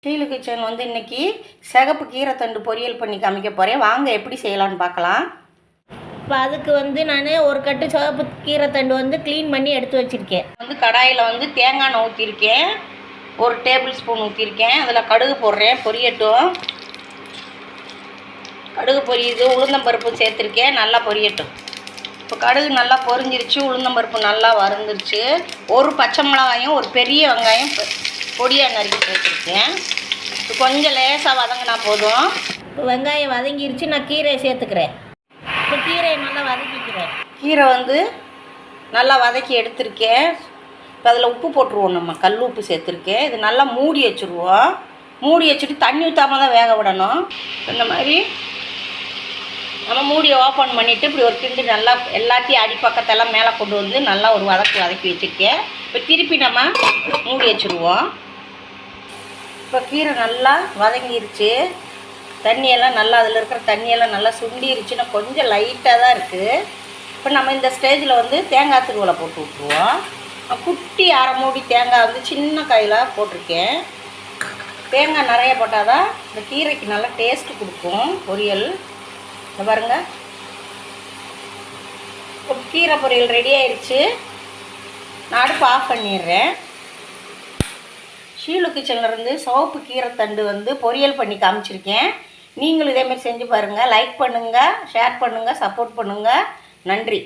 Sheelu kitchen வந்து இன்றைக்கி சிகப்பு கீரைத்தண்டு பொரியல் பண்ணி காமிக்க போகிறேன். வாங்க எப்படி செய்யலான்னு பார்க்கலாம். இப்போ அதுக்கு வந்து நான் ஒரு கட்டு சிவப்பு கீரைத்தண்டு வந்து க்ளீன் பண்ணி எடுத்து வச்சுருக்கேன். கடாயில் வந்து தேங்காய் எண்ணெய் ஊற்றிருக்கேன், 1 டேபிள் ஸ்பூன் ஊற்றிருக்கேன். அதில் கடுகு போடுறேன், பொரியட்டும். கடுகு பொரியுது, உளுந்தம்பருப்பு சேர்த்துருக்கேன், நல்லா பொரியட்டும். இப்போ கடுகு நல்லா பொரிஞ்சிருச்சு, உளுந்தம்பருப்பு நல்லா வறுந்துருச்சு. ஒரு பச்சை மிளகாயும் ஒரு பெரிய வெங்காயம் பொடியாக நறுக்கி சேர்த்துருக்கேன். இப்போ கொஞ்சம் லேசாக வதங்கினா போதும். இப்போ வெங்காயம் வதங்கிருச்சு, நான் கீரையை சேர்த்துக்கிறேன். இப்போ கீரையை நல்லா வதக்கிக்கிறேன். கீரை வந்து நல்லா வதக்கி எடுத்திருக்கேன். இப்போ அதில் உப்பு போட்டுருவோம், நம்ம கல் உப்பு சேர்த்துருக்கேன். இது நல்லா மூடி வச்சுருவோம். மூடி வச்சுட்டு தண்ணி ஊற்றாமல் தான் வேக விடணும். இந்த மாதிரி நம்ம மூடியை ஓப்பன் பண்ணிவிட்டு இப்படி ஒரு கிண்டு நல்லா எல்லாத்தையும் அடிப்பக்கத்தெல்லாம் மேலே கொண்டு வந்து நல்லா ஒரு வதக்கி வச்சுருக்கேன். இப்போ திருப்பி நம்ம மூடி வச்சுருவோம். இப்போ கீரை நல்லா வதங்கிருச்சு, தண்ணியெல்லாம் நல்லா அதில் இருக்கிற தண்ணியெல்லாம் நல்லா சுண்டிருச்சுன்னா கொஞ்சம் லைட்டாக தான் இருக்குது. இப்போ நம்ம இந்த ஸ்டேஜில் வந்து தேங்காய் திருவலை போட்டு விட்ருவோம். குட்டி அரை மூடி தேங்காய் வந்து சின்ன காயில் போட்டிருக்கேன். தேங்காய் நிறைய போட்டால் தான் இந்த கீரைக்கு நல்லா டேஸ்ட்டு கொடுக்கும் பொரியல். இந்த பாருங்க, இப்போ கீரை பொரியல் ரெடி ஆயிடுச்சு. நான் அடுப்பு ஆஃப் பண்ணிடுறேன். ஷீலு கிச்சன்லேருந்து சிவப்பு கீரைத்தண்டு வந்து பொரியல் பண்ணி காமிச்சிருக்கேன். நீங்களும் இதேமாதிரி செஞ்சு பாருங்கள். லைக் பண்ணுங்கள், ஷேர் பண்ணுங்கள், சப்போர்ட் பண்ணுங்கள். நன்றி.